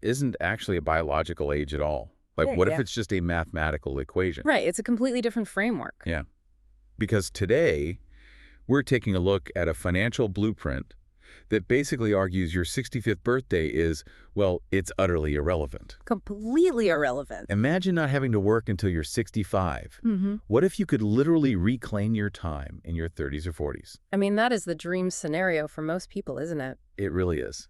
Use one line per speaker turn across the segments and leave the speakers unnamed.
isn't actually a biological age at all. Like,
Yeah,
what if
yeah.
it's just a mathematical equation?
Right, it's a completely different framework.
Yeah. Because today, we're taking a look at a financial blueprint that basically argues your 65th birthday is, well, it's utterly irrelevant.
Completely irrelevant.
Imagine not having to work until you're 65.
Mm-hmm.
What if you could literally reclaim your time in your 30s or 40s?
I mean, that is the dream scenario for most people, isn't it?
It really is.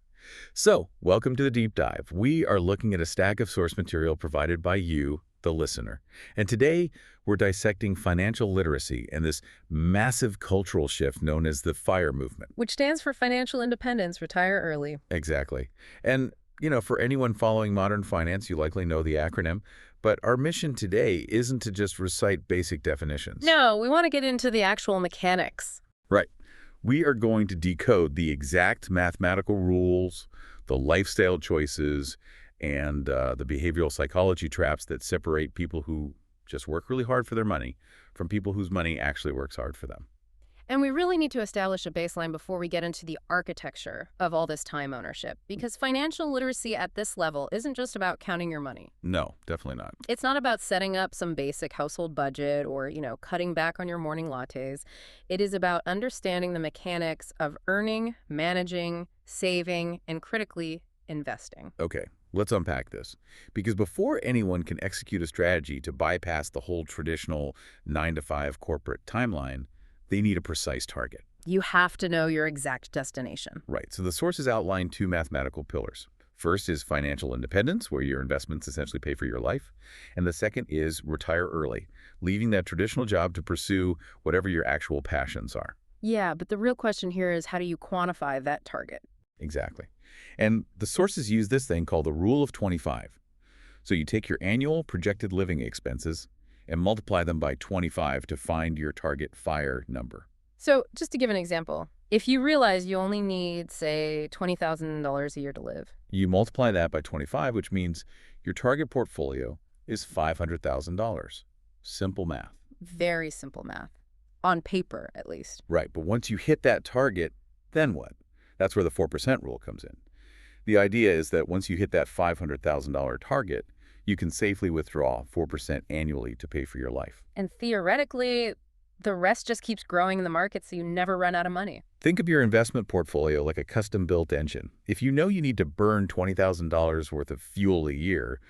So, welcome to the deep dive. We are looking at a stack of source material provided by you, the listener. And today, we're dissecting financial literacy and this massive cultural shift known as the FIRE movement.
Which stands for Financial Independence, Retire Early.
Exactly. And, for anyone following modern finance, you likely know the acronym. But our mission today isn't to just recite basic definitions.
No, we want to get into the actual mechanics.
Right. We are going to decode the exact mathematical rules, the lifestyle choices, and the behavioral psychology traps that separate people who just work really hard for their money from people whose money actually works hard for them.
And we really need to establish a baseline before we get into the architecture of all this time ownership, because financial literacy at this level isn't just about counting your money.
No, definitely not.
It's not about setting up some basic household budget or, cutting back on your morning lattes. It is about understanding the mechanics of earning, managing, saving, and critically investing.
Okay, let's unpack this. Because before anyone can execute a strategy to bypass the whole traditional 9-to-5 corporate timeline, they need a precise target.
You have to know your exact destination.
Right, so the sources outline two mathematical pillars. First is financial independence, where your investments essentially pay for your life. And the second is retire early, leaving that traditional job to pursue whatever your actual passions are.
Yeah, but the real question here is, how do you quantify that target?
Exactly. And the sources use this thing called the rule of 25. So you take your annual projected living expenses and multiply them by 25 to find your target FIRE number.
So just to give an example, if you realize you only need, say, $20,000 a year to live.
You multiply that by 25, which means your target portfolio is $500,000. Simple math.
Very simple math. On paper, at least.
Right, but once you hit that target, then what? That's where the 4% rule comes in. The idea is that once you hit that $500,000 target, you can safely withdraw 4% annually to pay for your life.
And theoretically, the rest just keeps growing in the market so you never run out of money.
Think of your investment portfolio like a custom-built engine. If you know you need to burn $20,000 worth of fuel a year,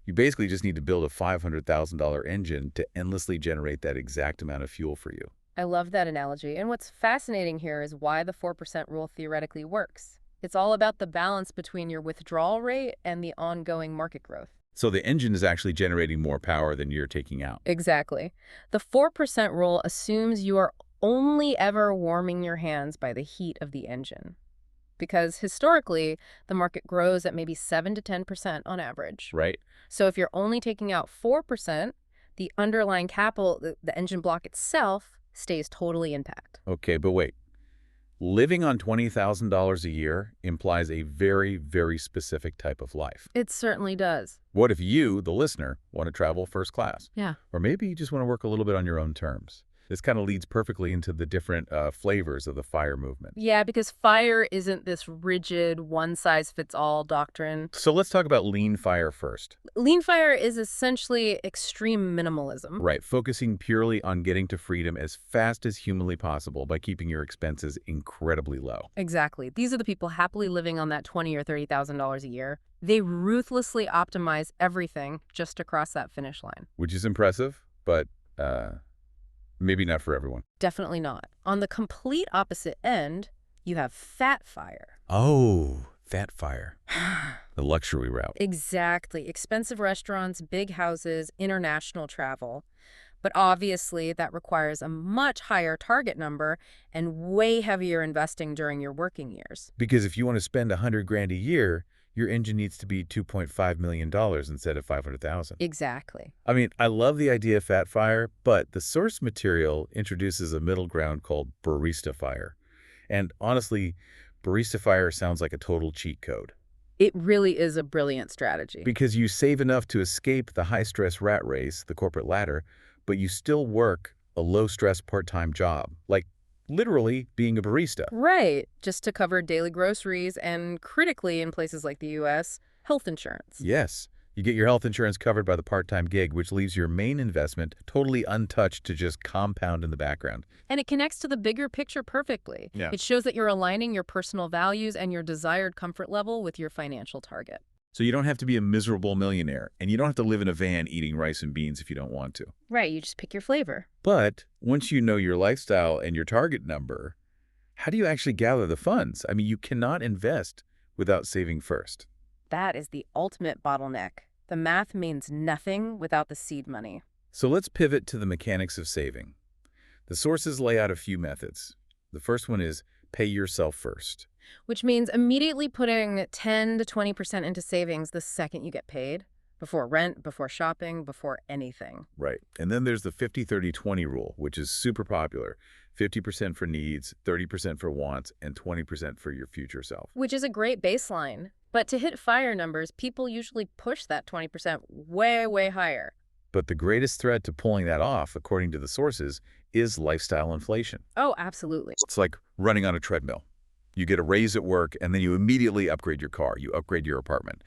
you basically just need to build a $500,000 engine to endlessly generate that exact amount of fuel for you.
I love that analogy. And what's fascinating here is why the 4% rule theoretically works. It's all about the balance between your withdrawal rate and the ongoing market growth.
So the engine is actually generating more power than you're taking out.
Exactly. The 4% rule assumes you are only ever warming your hands by the heat of the engine. Because historically, the market grows at maybe 7 to 10% on average.
Right?
So if you're only taking out 4%, the underlying capital, the engine block itself, stays totally intact.
Okay, but wait. Living on $20,000 a year implies a very, very specific type of life.
It certainly does.
What if you, the listener, want to travel first class?
Yeah.
Or maybe you just want to work a little bit on your own terms. This kind of leads perfectly into the different flavors of the FIRE movement.
Yeah, because FIRE isn't this rigid, one-size-fits-all doctrine.
So let's talk about lean FIRE first.
Lean FIRE is essentially extreme minimalism.
Right, focusing purely on getting to freedom as fast as humanly possible by keeping your expenses incredibly low.
Exactly. These are the people happily living on that $20,000 or $30,000 a year. They ruthlessly optimize everything just to cross that finish line.
Which is impressive, but maybe not for everyone.
Definitely not. On the complete opposite end, you have fat FIRE.
Oh, fat FIRE. The luxury route.
Exactly. Expensive restaurants, big houses, international travel. But obviously, that requires a much higher target number and way heavier investing during your working years.
Because if you want to spend $100,000 a year, your engine needs to be $2.5 million instead of $500,000.
Exactly.
I mean, I love the idea of fat FIRE, but the source material introduces a middle ground called barista FIRE. And honestly, barista FIRE sounds like a total cheat code.
It really is a brilliant strategy.
Because you save enough to escape the high-stress rat race, the corporate ladder, but you still work a low-stress part-time job, like literally being a barista.
Right. Just to cover daily groceries and, critically, in places like the U.S., health insurance.
Yes, you get your health insurance covered by the part-time gig, which leaves your main investment totally untouched to just compound in the background.
And it connects to the bigger picture perfectly.
Yeah.
It shows that you're aligning your personal values and your desired comfort level with your financial target.
So you don't have to be a miserable millionaire, and you don't have to live in a van eating rice and beans if you don't want to.
Right, you just pick your flavor.
But once you know your lifestyle and your target number, how do you actually gather the funds? I mean, you cannot invest without saving first.
That is the ultimate bottleneck. The math means nothing without the seed money.
So let's pivot to the mechanics of saving. The sources lay out a few methods. The first one is pay yourself first.
Which means immediately putting 10 to 20% into savings the second you get paid, before rent, before shopping, before anything.
Right. And then there's the 50-30-20 rule, which is super popular. 50% for needs, 30% for wants, and 20% for your future self.
Which is a great baseline. But to hit fire numbers, people usually push that 20% way, way higher.
But the greatest threat to pulling that off, according to the sources, is lifestyle inflation.
Oh, absolutely.
It's like running on a treadmill. You get a raise at work, and then you immediately upgrade your car. You upgrade your apartment.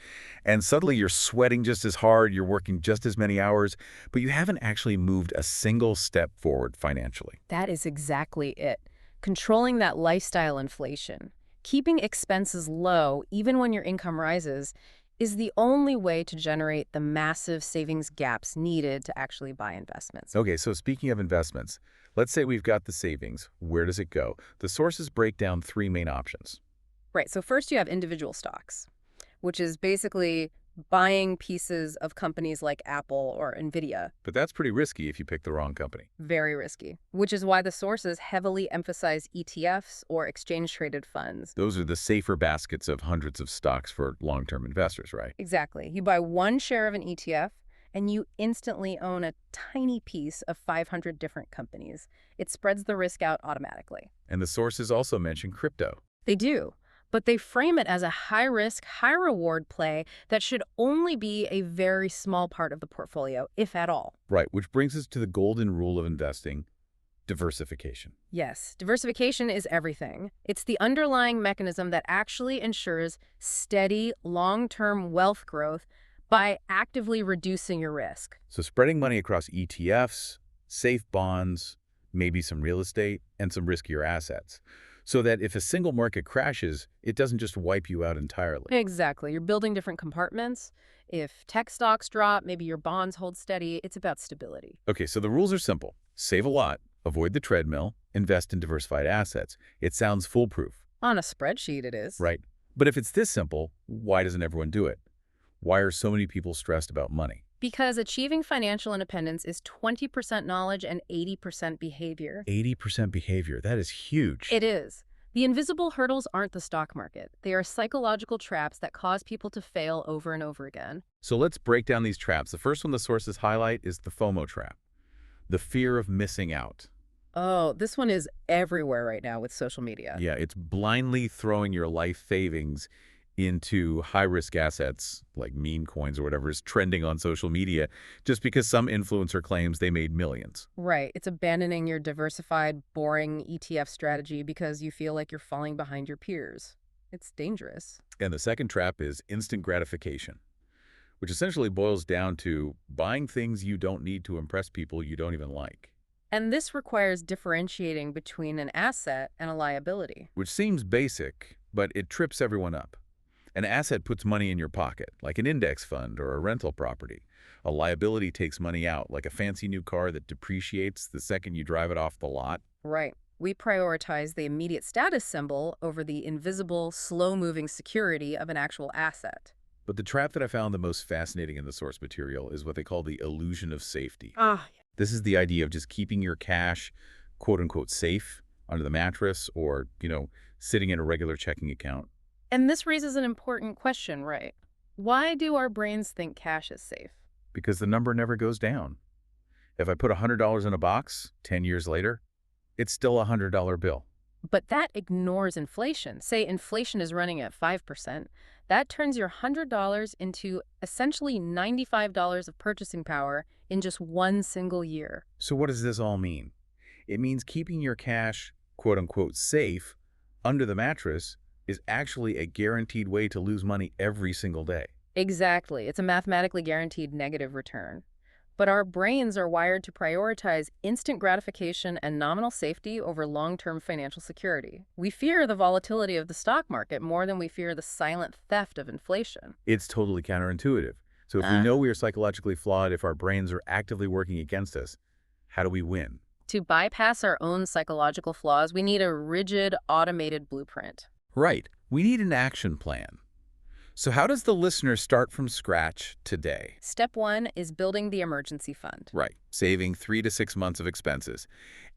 And suddenly you're sweating just as hard, you're working just as many hours, but you haven't actually moved a single step forward financially.
That is exactly it. Controlling that lifestyle inflation, keeping expenses low even when your income rises, is the only way to generate the massive savings gaps needed to actually buy investments.
Okay, so speaking of investments, let's say we've got the savings. Where does it go? The sources break down three main options.
Right, so first you have individual stocks, which is basically buying pieces of companies like Apple or Nvidia.
But that's pretty risky if you pick the wrong company.
Very risky, which is why the sources heavily emphasize ETFs or exchange-traded funds.
Those are the safer baskets of hundreds of stocks for long-term investors, right?
Exactly. You buy one share of an ETF, and you instantly own a tiny piece of 500 different companies. It spreads the risk out automatically.
And the sources also mention crypto.
They do, but they frame it as a high-risk, high-reward play that should only be a very small part of the portfolio, if at all.
Right, which brings us to the golden rule of investing, diversification.
Yes, diversification is everything. It's the underlying mechanism that actually ensures steady, long-term wealth growth by actively reducing your risk.
So spreading money across ETFs, safe bonds, maybe some real estate, and some riskier assets, so that if a single market crashes, it doesn't just wipe you out entirely.
Exactly. You're building different compartments. If tech stocks drop, maybe your bonds hold steady. It's about stability.
Okay, so the rules are simple. Save a lot, avoid the treadmill, invest in diversified assets. It sounds foolproof.
On a spreadsheet, it is.
Right. But if it's this simple, why doesn't everyone do it? Why are so many people stressed about money?
Because achieving financial independence is 20% knowledge and 80% behavior.
80% behavior. That is huge.
It is. The invisible hurdles aren't the stock market. They are psychological traps that cause people to fail over and over again.
So let's break down these traps. The first one the sources highlight is the FOMO trap, the fear of missing out.
Oh, this one is everywhere right now with social media.
Yeah, it's blindly throwing your life savings into high-risk assets like meme coins or whatever is trending on social media just because some influencer claims they made millions.
Right. It's abandoning your diversified, boring ETF strategy because you feel like you're falling behind your peers. It's dangerous.
And the second trap is instant gratification, which essentially boils down to buying things you don't need to impress people you don't even like.
And this requires differentiating between an asset and a liability.
Which seems basic, but it trips everyone up. An asset puts money in your pocket, like an index fund or a rental property. A liability takes money out, like a fancy new car that depreciates the second you drive it off the lot.
Right. We prioritize the immediate status symbol over the invisible, slow-moving security of an actual asset.
But the trap that I found the most fascinating in the source material is what they call the illusion of safety.
Ah,
This is the idea of just keeping your cash, quote-unquote, safe under the mattress or, sitting in a regular checking account.
and this raises an important question, right? Why do our brains think cash is safe?
Because the number never goes down. If I put $100 in a box 10 years later, it's still a $100 bill.
But that ignores inflation. Say inflation is running at 5%. That turns your $100 into essentially $95 of purchasing power in just one single year.
So what does this all mean? It means keeping your cash, quote-unquote, safe under the mattress is actually a guaranteed way to lose money every single day.
Exactly. It's a mathematically guaranteed negative return. But our brains are wired to prioritize instant gratification and nominal safety over long-term financial security. We fear the volatility of the stock market more than we fear the silent theft of inflation.
It's totally counterintuitive. So if we
Uh,
know we are psychologically flawed, if our brains are actively working against us, how do we win?
to bypass our own psychological flaws, we need a rigid, automated blueprint.
Right. We need an action plan. So how does the listener start from scratch today?
Step one is building the emergency fund.
Right. Saving 3 to 6 months of expenses.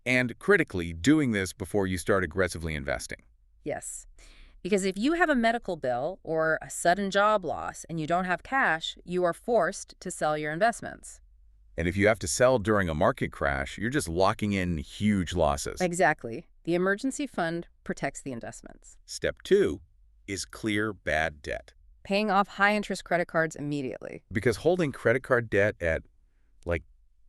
And critically, doing this before you start aggressively investing.
Yes. Because if you have a medical bill or a sudden job loss and you don't have cash, you are forced to sell your investments.
And if you have to sell during a market crash, you're just locking in huge losses.
Exactly. The emergency fund protects the investments.
Step 2 is clear bad debt.
Paying off high-interest credit cards immediately.
Because holding credit card debt at like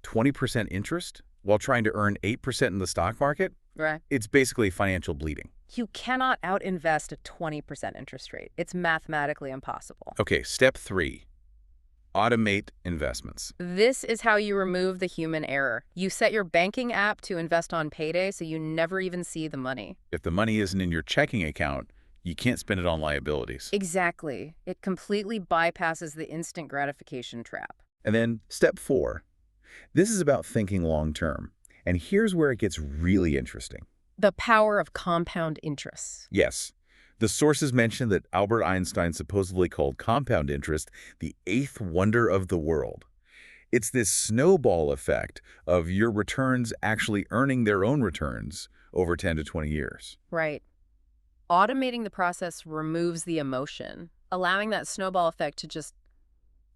20% interest while trying to earn 8% in the stock market,
Right.
it's basically financial bleeding.
You cannot out-invest a 20% interest rate. It's mathematically impossible.
Okay, step 3, automate investments.
This is how you remove the human error. You set your banking app to invest on payday so you never even see the money.
If the money isn't in your checking account, you can't spend it on liabilities.
Exactly. It completely bypasses the instant gratification trap.
And then step 4, this is about thinking long term. And here's where it gets really interesting.
The power of compound interest.
Yes, the sources mention that Albert Einstein supposedly called compound interest the eighth wonder of the world. It's this snowball effect of your returns actually earning their own returns over 10 to 20 years.
Right. Automating the process removes the emotion, allowing that snowball effect to just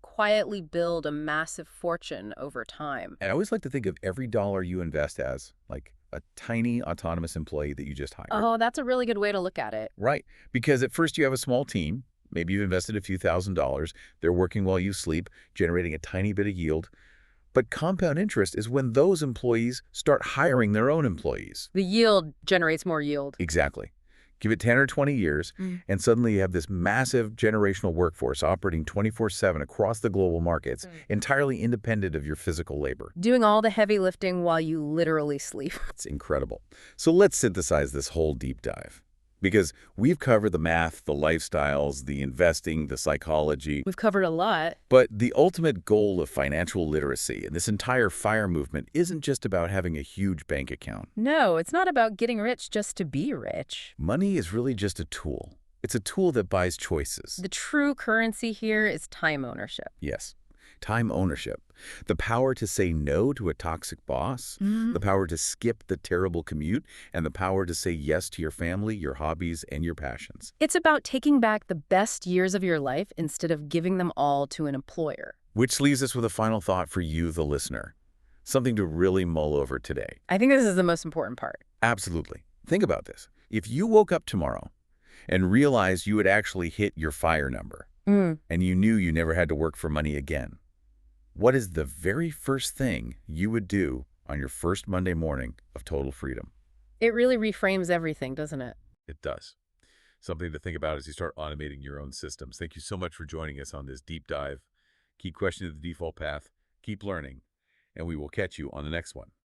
quietly build a massive fortune over time.
And I always like to think of every dollar you invest as like a tiny autonomous employee that you just hired.
Oh, that's a really good way to look at it.
Right. Because at first you have a small team. Maybe you've invested a few $1,000s. They're working while you sleep, generating a tiny bit of yield. But compound interest is when those employees start hiring their own employees.
The yield generates more yield.
Exactly. Give it 10 or 20 years, and suddenly you have this massive generational workforce operating 24/7 across the global markets, entirely independent of your physical labor.
Doing all the heavy lifting while you literally sleep.
It's incredible. So let's synthesize this whole deep dive. Because we've covered the math, the lifestyles, the investing, the psychology.
We've covered a lot.
But the ultimate goal of financial literacy and this entire FIRE movement isn't just about having a huge bank account.
No, it's not about getting rich just to be rich.
Money is really just a tool. It's a tool that buys choices.
The true currency here is time ownership.
Yes. Time ownership. The power to say no to a toxic boss, the power to skip the terrible commute, and the power to say yes to your family, your hobbies, and your passions.
It's about taking back the best years of your life instead of giving them all to an employer.
Which leaves us with a final thought for you, the listener. Something to really mull over today.
I think this is the most important part.
Absolutely. Think about this. If you woke up tomorrow and realized you had actually hit your FIRE number, and you knew you never had to work for money again, what is the very first thing you would do on your first Monday morning of total freedom?
It really reframes everything, doesn't it?
It does. Something to think about as you start automating your own systems. Thank you so much for joining us on this deep dive. Keep questioning the default path, keep learning, and we will catch you on the next one.